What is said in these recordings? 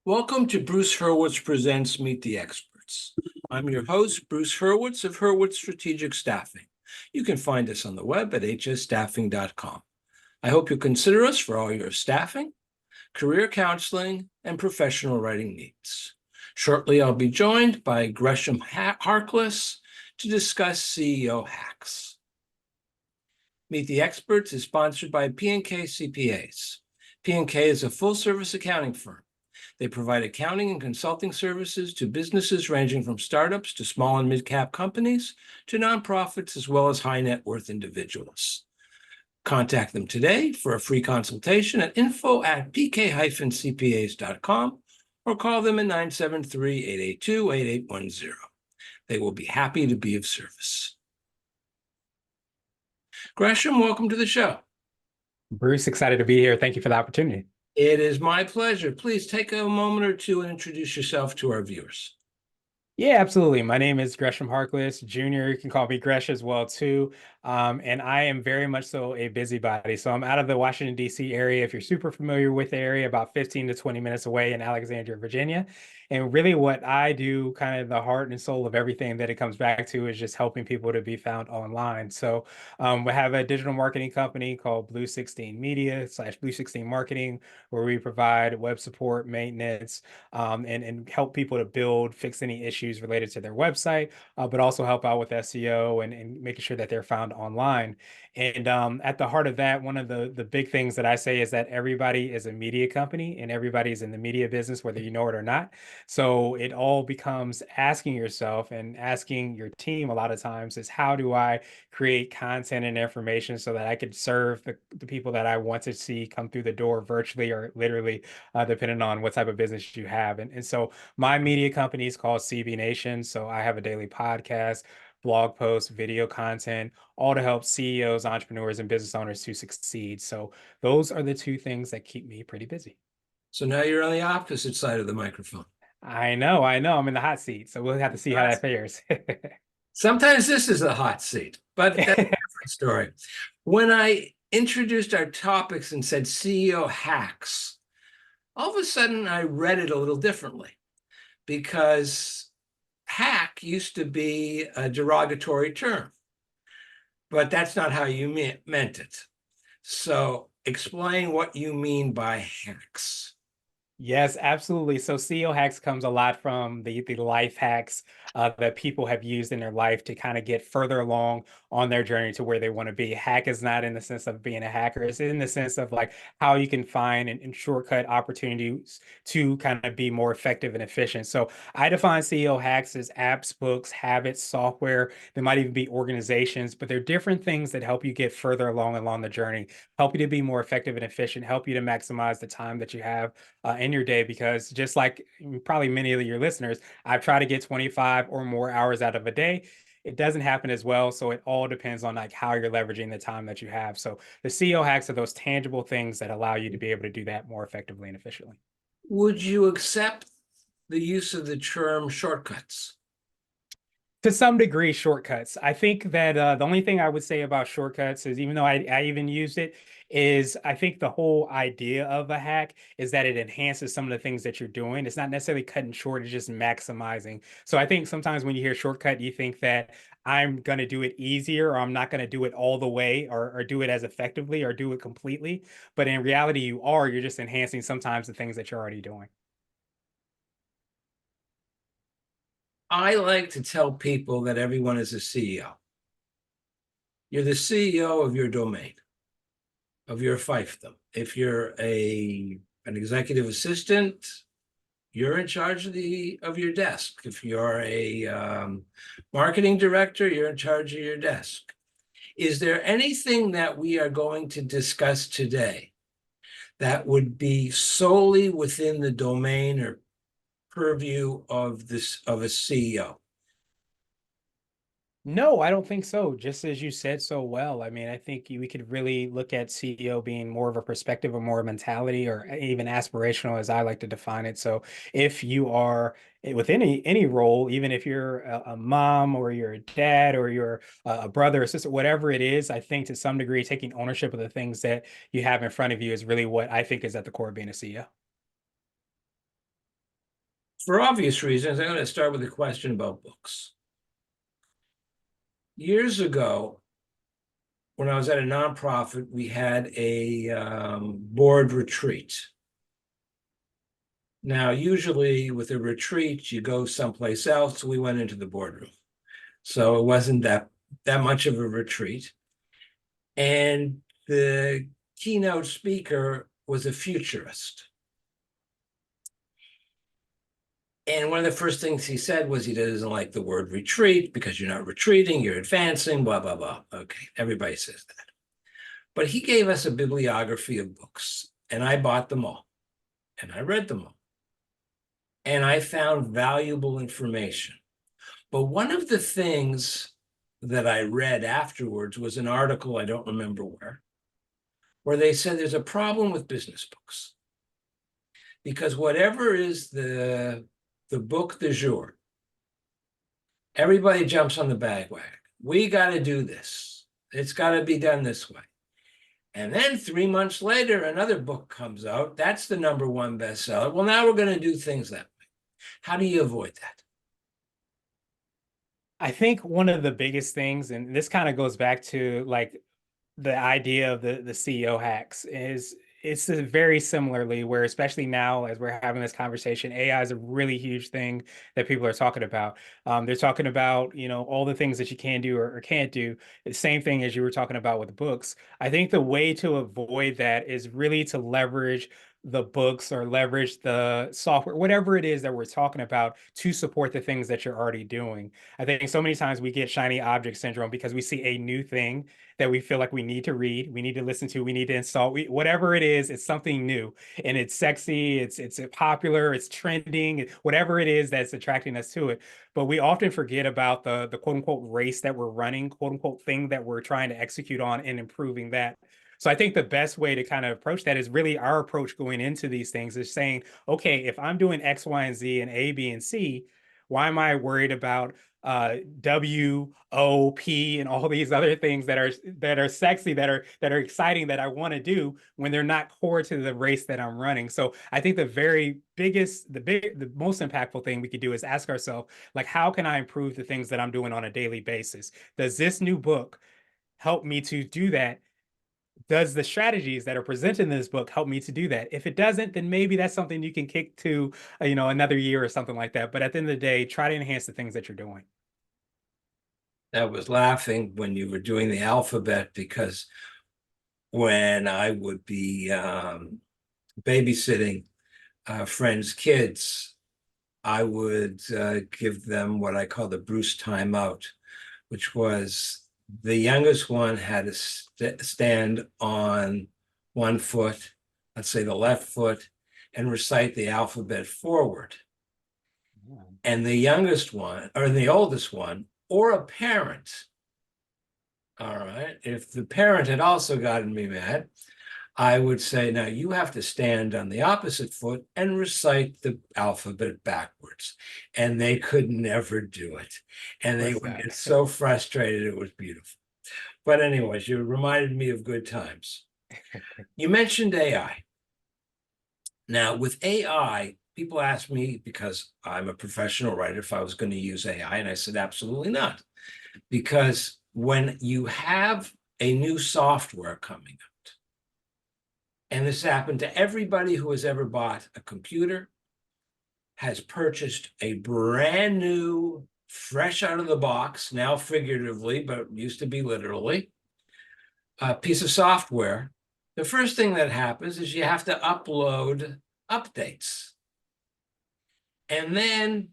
Welcome to Bruce Hurwitz Presents Meet the Experts. I'm your host, Bruce Hurwitz of Hurwitz Strategic Staffing. You can find us on the web at hsstaffing.com. I hope you'll consider us for all your staffing, career counseling, and professional writing needs. Shortly, I'll be joined by Gresham Harkless to discuss CEO hacks. Meet the Experts is sponsored by P&K CPAs. P&K is a full-service accounting firm. They provide accounting and consulting services to businesses ranging from startups to small and mid-cap companies to nonprofits, as well as high net worth individuals. Contact them today for a free consultation at info@pk-cpas.com or call them at 973-882-8810. They will be happy to be of service. Gresham, welcome to the show. Bruce, excited to be here. Thank you for the opportunity. It is my pleasure. Please take a moment or two and introduce yourself to our viewers. Yeah, absolutely. My name is Gresham Harkless Jr. You can call me Gresh as well too. And I am very much so a busybody. So I'm out of the Washington, D.C. area. If you're super familiar with the area, about 15 to 20 minutes away in Alexandria, Virginia. And really what I do, kind of the heart and soul of everything that it comes back to is just helping people to be found online. So we have a digital marketing company called Blue 16 Media / Blue 16 Marketing, where we provide web support, maintenance, and help people to fix any issues related to their website, but also help out with SEO and making sure that they're found online. And at the heart of that, one of the big things that I say is that everybody is a media company and everybody's in the media business, whether you know it or not. So it all becomes asking yourself and asking your team a lot of times is how do I create content and information so that I could serve the people that I want to see come through the door virtually or literally, depending on what type of business you have. And so my media company is called CB Nation. So I have a daily podcast, blog posts, video content, all to help CEOs, entrepreneurs, and business owners to succeed. So those are the two things that keep me pretty busy. So now you're on the opposite side of the microphone. I know. I'm in the hot seat. So we'll have to see how that fares. Sometimes this is a hot seat, but that's a different story. When I introduced our topics and said CEO hacks, all of a sudden I read it a little differently because hack used to be a derogatory term, but that's not how you meant it. So explain what you mean by hacks. Yes, absolutely. So CEO hacks comes a lot from the life hacks that people have used in their life to kind of get further along on their journey to where they want to be. Hack is not in the sense of being a hacker. It's in the sense of like how you can find and shortcut opportunities to kind of be more effective and efficient. So I define CEO hacks as apps, books, habits, software. They might even be organizations, but they're different things that help you get further along the journey, help you to be more effective and efficient, help you to maximize the time that you have in your day, because just like probably many of your listeners, I've tried to get 25 or more hours out of a day. It doesn't happen as well. So it all depends on like how you're leveraging the time that you have. So the CEO hacks are those tangible things that allow you to be able to do that more effectively and efficiently. Would you accept the use of the term shortcuts? To some degree, shortcuts. I think that the only thing I would say about shortcuts is, even though I even used it, is I think the whole idea of a hack is that it enhances some of the things that you're doing. It's not necessarily cutting short, it's just maximizing. So I think sometimes when you hear shortcut, you think that I'm going to do it easier, or I'm not going to do it all the way, or do it as effectively, or do it completely. But in reality, you're just enhancing sometimes the things that you're already doing. I like to tell people that everyone is a CEO. You're the CEO of your domain, of your fiefdom. If you're an executive assistant, you're in charge of your desk. If you're a marketing director, you're in charge of your desk. Is there anything that we are going to discuss today that would be solely within the domain or purview of a CEO? No, I don't think so. Just as you said so well. I mean, I think we could really look at CEO being more of a perspective or more a mentality, or even aspirational, as I like to define it. So if you are with any role, even if you're a mom or you're a dad or you're a brother or sister, whatever it is, I think to some degree taking ownership of the things that you have in front of you is really what I think is at the core of being a CEO. For obvious reasons, I'm going to start with a question about books. Years ago, when I was at a nonprofit, we had a board retreat. Now, usually with a retreat, you go someplace else. We went into the boardroom. So it wasn't that much of a retreat. And the keynote speaker was a futurist. And one of the first things he said was he doesn't like the word retreat because you're not retreating, you're advancing, blah, blah, blah. Okay, everybody says that. But he gave us a bibliography of books, and I bought them all, and I read them all. And I found valuable information. But one of the things that I read afterwards was an article, I don't remember where they said there's a problem with business books. Because whatever is the book du jour, everybody jumps on the bandwagon. We got to do this. It's got to be done this way. And then 3 months later, another book comes out. That's the #1 bestseller. Well, now we're going to do things that way. How do you avoid that? I think one of the biggest things, and this kind of goes back to like the idea of the CEO hacks, is it's very similarly where, especially now as we're having this conversation, AI is a really huge thing that people are talking about. They're talking about, all the things that you can do or can't do. The same thing as you were talking about with books. I think the way to avoid that is really to leverage the books or leverage the software, whatever it is that we're talking about, to support the things that you're already doing. I think so many times we get shiny object syndrome because we see a new thing that we feel like we need to read, we need to listen to, we need to install, whatever it is, it's something new and it's sexy, it's popular, it's trending, whatever it is that's attracting us to it. But we often forget about the quote unquote race that we're running, quote unquote thing that we're trying to execute on and improving that. So I think the best way to kind of approach that is really our approach going into these things is saying, okay, if I'm doing X, Y, and Z and A, B, and C, why am I worried about W, O, P, and all these other things that are sexy, that are exciting, that I want to do when they're not core to the race that I'm running? So I think the most impactful thing we could do is ask ourselves, like, how can I improve the things that I'm doing on a daily basis? Does this new book help me to do that? Does the strategies that are presented in this book help me to do that? If it doesn't, then maybe that's something you can kick to, another year or something like that. But at the end of the day, try to enhance the things that you're doing. I was laughing when you were doing the alphabet because when I would be babysitting friends' kids, I would give them what I call the Bruce timeout, which was the youngest one had to stand on one foot, let's say the left foot, and recite the alphabet forward. Yeah. And the youngest one, or the oldest one, or a parent, all right, if the parent had also gotten me mad, I would say, now you have to stand on the opposite foot and recite the alphabet backwards. And they could never do it. And they would get so frustrated. It was beautiful. But anyways, you reminded me of good times. You mentioned AI. Now, with AI, people ask me, because I'm a professional writer, if I was going to use AI, and I said, absolutely not. Because when you have a new software coming out, and this happened to everybody who has ever bought a computer, has purchased a brand new, fresh out of the box, now figuratively, but used to be literally, a piece of software, the first thing that happens is you have to upload updates. And then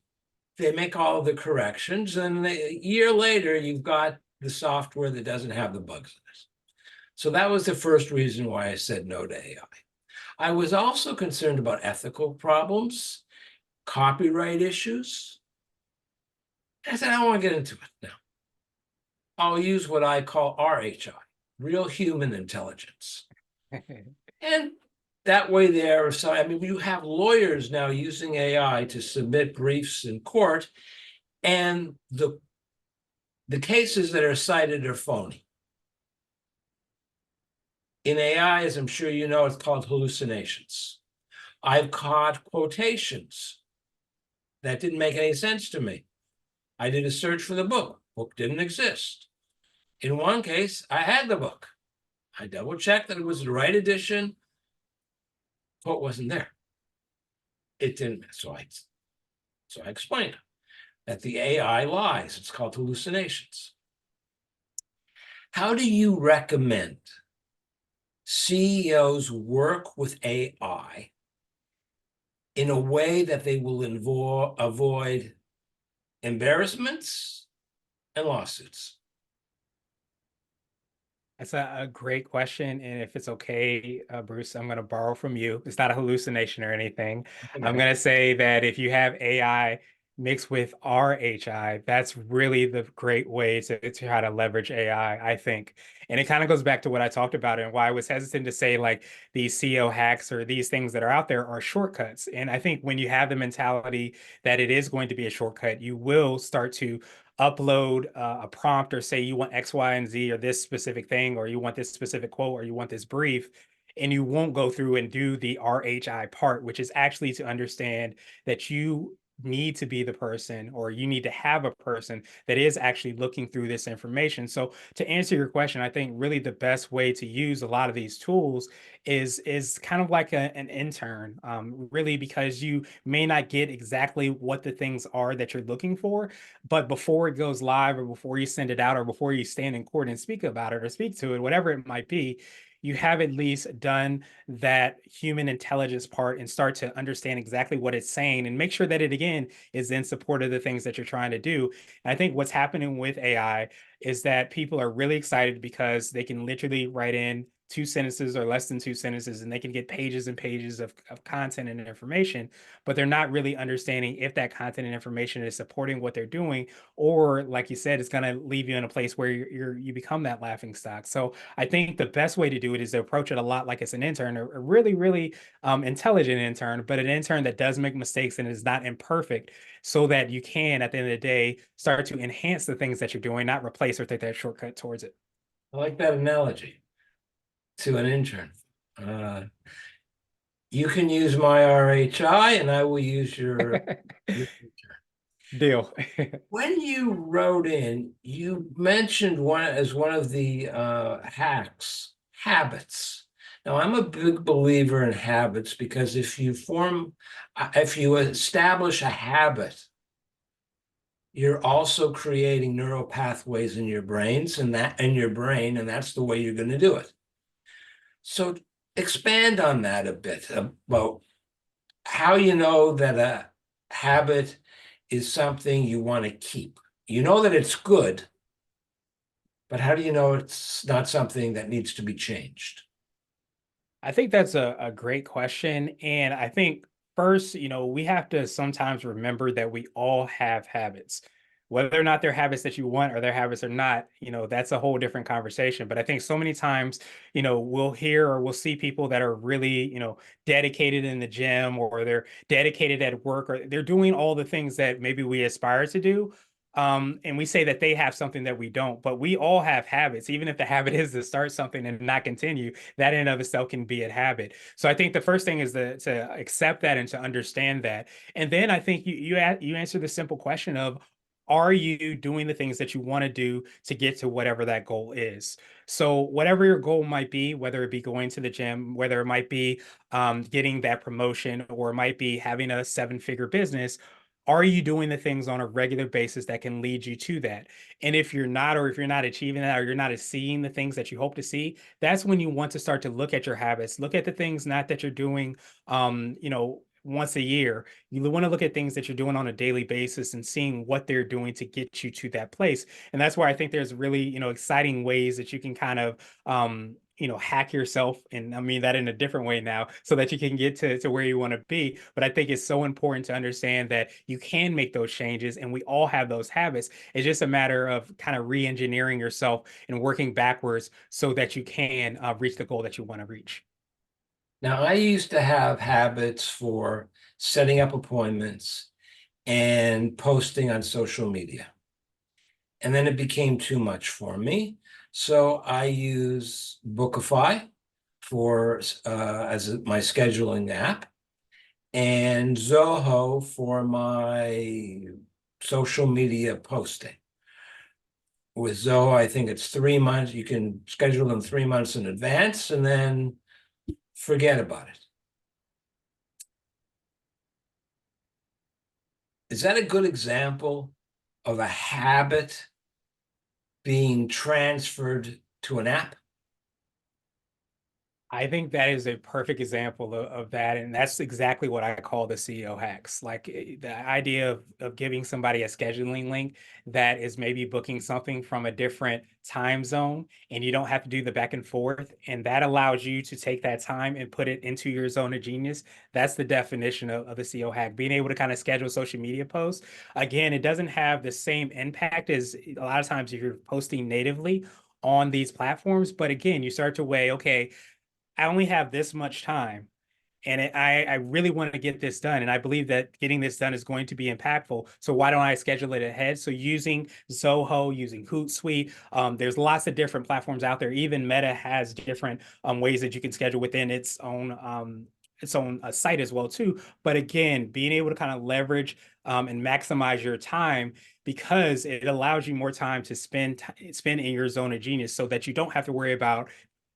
they make all the corrections, and a year later, you've got the software that doesn't have the bugs in it. So that was the first reason why I said no to AI. I was also concerned about ethical problems, copyright issues. I said, I don't want to get into it now. I'll use what I call RHI, real human intelligence. And that way there, so I mean, you have lawyers now using AI to submit briefs in court, and the cases that are cited are phony. In AI, as I'm sure you know, it's called hallucinations. I've caught quotations That didn't make any sense to me. I did a search for the book. Book didn't exist. In one case, I had the book. I double checked that it was the right edition. Quote wasn't there. It didn't. So I explained that the AI lies. It's called hallucinations. How do you recommend CEOs work with AI in a way that they will avoid embarrassments and lawsuits? That's a great question. And if it's okay, Bruce, I'm going to borrow from you. It's not a hallucination or anything. I'm Okay. going to say that if you have AI mixed with RHI, that's really the great way to try to leverage AI, I think. And it kind of goes back to what I talked about and why I was hesitant to say like these CEO hacks or these things that are out there are shortcuts. And I think when you have the mentality that it is going to be a shortcut, you will start to upload a prompt or say you want X, Y, and Z or this specific thing, or you want this specific quote, or you want this brief, and you won't go through and do the RHI part, which is actually to understand that you need to be the person or you need to have a person that is actually looking through this information. So to answer your question, I think really the best way to use a lot of these tools is kind of like an intern, really, because you may not get exactly what the things are that you're looking for, but before it goes live or before you send it out or before you stand in court and speak about it or speak to it, whatever it might be, you have at least done that human intelligence part and start to understand exactly what it's saying and make sure that it, again, is in support of the things that you're trying to do. And I think what's happening with AI is that people are really excited because they can literally write in 2 sentences or less than 2 sentences and they can get pages and pages of content and information, but they're not really understanding if that content and information is supporting what they're doing, or like you said, it's going to leave you in a place where you become that laughing stock. So I think the best way to do it is to approach it a lot like it's an intern, a really, really intelligent intern, but an intern that does make mistakes and is not imperfect, so that you can, at the end of the day, start to enhance the things that you're doing, not replace or take that shortcut towards it. I like that analogy to an intern. You can use my RHI and I will use your intern. Deal. When you wrote in, you mentioned one of the hacks, habits. Now, I'm a big believer in habits because if you establish a habit, you're also creating neural pathways in your brains and that's the way you're going to do it. So expand on that a bit about how you know that a habit is something you want to keep. You know that it's good, but how do you know it's not something that needs to be changed? I think that's a great question. And I think first, we have to sometimes remember that we all have habits. Whether or not they're habits that you want or they're habits or not, that's a whole different conversation. But I think so many times, we'll hear or we'll see people that are really, dedicated in the gym, or they're dedicated at work, or they're doing all the things that maybe we aspire to do. And we say that they have something that we don't, but we all have habits. Even if the habit is to start something and not continue, that in and of itself can be a habit. So I think the first thing is to accept that and to understand that. And then I think you answer the simple question of, are you doing the things that you want to do to get to whatever that goal is? So whatever your goal might be, whether it be going to the gym, whether it might be getting that promotion, or it might be having a 7-figure business, are you doing the things on a regular basis that can lead you to that? And if you're not, or if you're not achieving that, or you're not seeing the things that you hope to see, that's when you want to start to look at your habits. Look at the things not that you're doing, once a year. You want to look at things that you're doing on a daily basis and seeing what they're doing to get you to that place. And that's where I think there's really, exciting ways that you can kind of, hack yourself. And I mean that in a different way now, so that you can get to where you want to be. But I think it's so important to understand that you can make those changes and we all have those habits. It's just a matter of kind of re-engineering yourself and working backwards so that you can reach the goal that you want to reach. Now, I used to have habits for setting up appointments and posting on social media. And then it became too much for me. So I use Bookify as my scheduling app. and Zoho for my social media posting. With Zoho, I think it's 3 months. You can schedule them 3 months in advance and then forget about it. Is that a good example of a habit being transferred to an app? I think that is a perfect example of that. And that's exactly what I call the CEO hacks. Like the idea of giving somebody a scheduling link that is maybe booking something from a different time zone, and you don't have to do the back and forth. And that allows you to take that time and put it into your zone of genius. That's the definition of the CEO hack, being able to kind of schedule social media posts. Again, it doesn't have the same impact as a lot of times if you're posting natively on these platforms. But again, you start to weigh, okay, I only have this much time, and I really want to get this done. And I believe that getting this done is going to be impactful. So why don't I schedule it ahead? So using Zoho, using Hootsuite, there's lots of different platforms out there. Even Meta has different ways that you can schedule within its own site as well too. But again, being able to kind of leverage and maximize your time, because it allows you more time to spend in your zone of genius, so that you don't have to worry about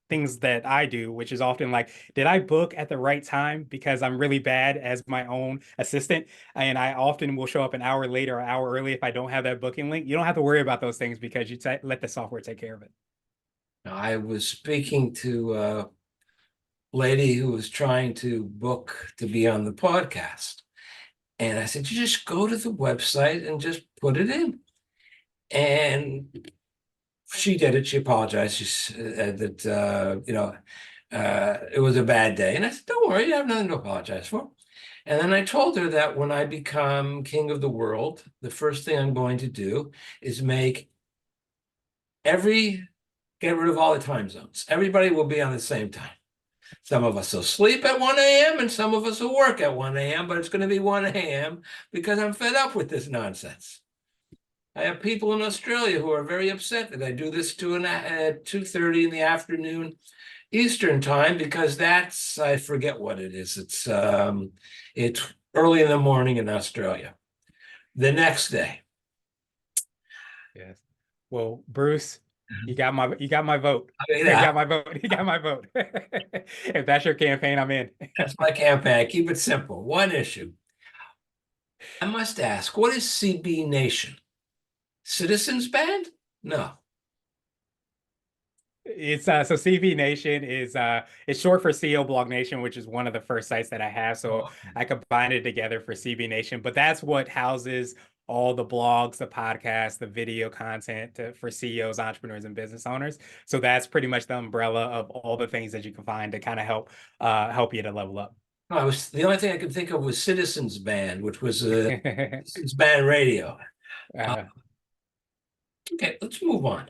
things that I do, which is often like, did I book at the right time? Because I'm really bad as my own assistant. And I often will show up an hour late or an hour early if I don't have that booking link. You don't have to worry about those things because you let the software take care of it. I was speaking to a lady who was trying to book to be on the podcast. And I said, you just go to the website and just put it in. And she did it. She apologized. She said that, it was a bad day. And I said, don't worry, you have nothing to apologize for. And then I told her that when I become king of the world, the first thing I'm going to do is get rid of all the time zones. Everybody will be on the same time. Some of us will sleep at 1 a.m. and some of us will work at 1 a.m., but it's going to be 1 a.m. because I'm fed up with this nonsense. I have people in Australia who are very upset that I do this at 2:30 in the afternoon Eastern time, because I forget what it is. It's early in the morning in Australia. The next day. Yes. Well, Bruce, you got my vote. You got my vote. You got my vote. If that's your campaign, I'm in. That's my campaign. I keep it simple. One issue. I must ask, what is CB Nation? Citizens Band? No. It's so CV Nation is it's short for CEO Blog Nation, which is one of the first sites that I have. So I combined it together for CB Nation, but that's what houses all the blogs, the podcasts, the video content for CEOs, entrepreneurs, and business owners. So that's pretty much the umbrella of all the things that you can find to kind of help you to level up. The only thing I could think of was Citizens Band, which was Citizens Band Radio. Okay, let's move on.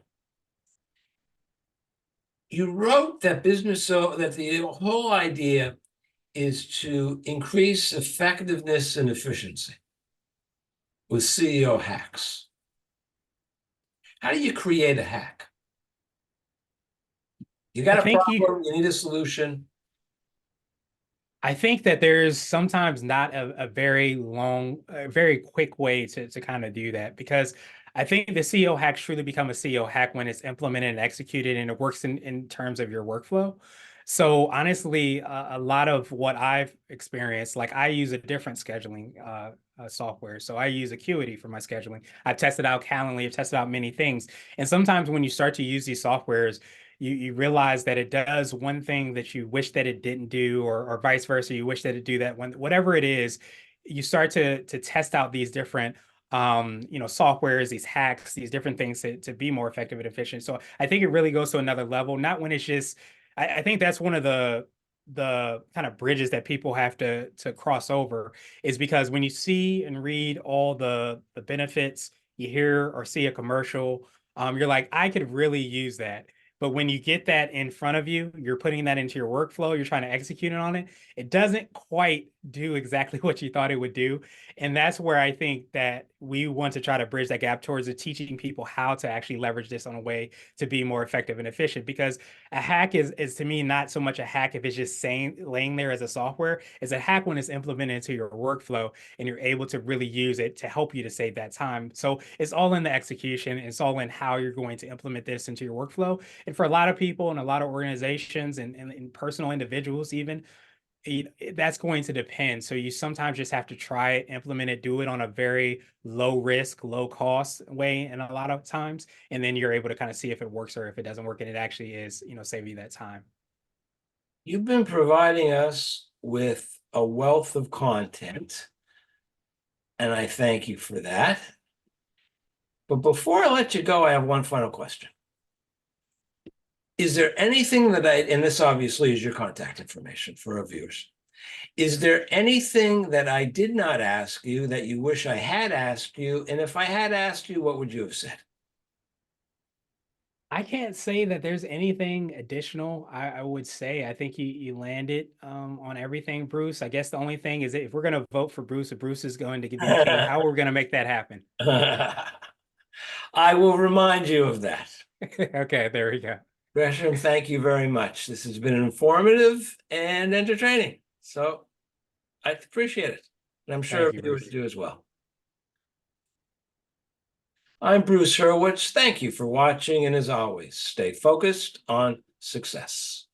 You wrote that that the whole idea is to increase effectiveness and efficiency with CEO hacks. How do you create a hack? You got a problem, you need a solution. I think that there's sometimes not a very quick way to kind of do that, because I think the CEO hacks truly become a CEO hack when it's implemented and executed and it works in terms of your workflow. So honestly, a lot of what I've experienced, like I use a different scheduling software. So I use Acuity for my scheduling. I've tested out Calendly, I've tested out many things. And sometimes when you start to use these softwares, you realize that it does one thing that you wish that it didn't do, or vice versa. You wish that it do that when whatever it is, you start to test out these different softwares, these hacks, these different things to be more effective and efficient. So I think it really goes to another level, not when it's just, I think that's one of the kind of bridges that people have to cross over, is because when you see and read all the benefits, you hear or see a commercial, you're like, I could really use that. But when you get that in front of you, you're putting that into your workflow, you're trying to execute on it, it doesn't quite do exactly what you thought it would do. And that's where I think that we want to try to bridge that gap towards teaching people how to actually leverage this on a way to be more effective and efficient. Because a hack is to me not so much a hack if it's just laying there as a software. It's a hack when it's implemented into your workflow and you're able to really use it to help you to save that time. So it's all in the execution. It's all in how you're going to implement this into your workflow. And for a lot of people and a lot of organizations and personal individuals even, that's going to depend. So you sometimes just have to try it, implement it, do it on a very low risk, low cost way, and a lot of times, and then you're able to kind of see if it works or if it doesn't work, and it actually is, saving you that time. You've been providing us with a wealth of content, and I thank you for that. But before I let you go, I have one final question. Is there anything that and this obviously is your contact information for our viewers. Is there anything that I did not ask you that you wish I had asked you? And if I had asked you, what would you have said? I can't say that there's anything additional. I would say I think you landed on everything, Bruce. I guess the only thing is if we're going to vote for Bruce, if Bruce is going to be the king, how are we going to make that happen? I will remind you of that. Okay, there we go. Gresham, thank you very much. This has been informative and entertaining. So I appreciate it. And I'm sure viewers do as well. I'm Bruce Hurwitz. Thank you for watching. And as always, stay focused on success.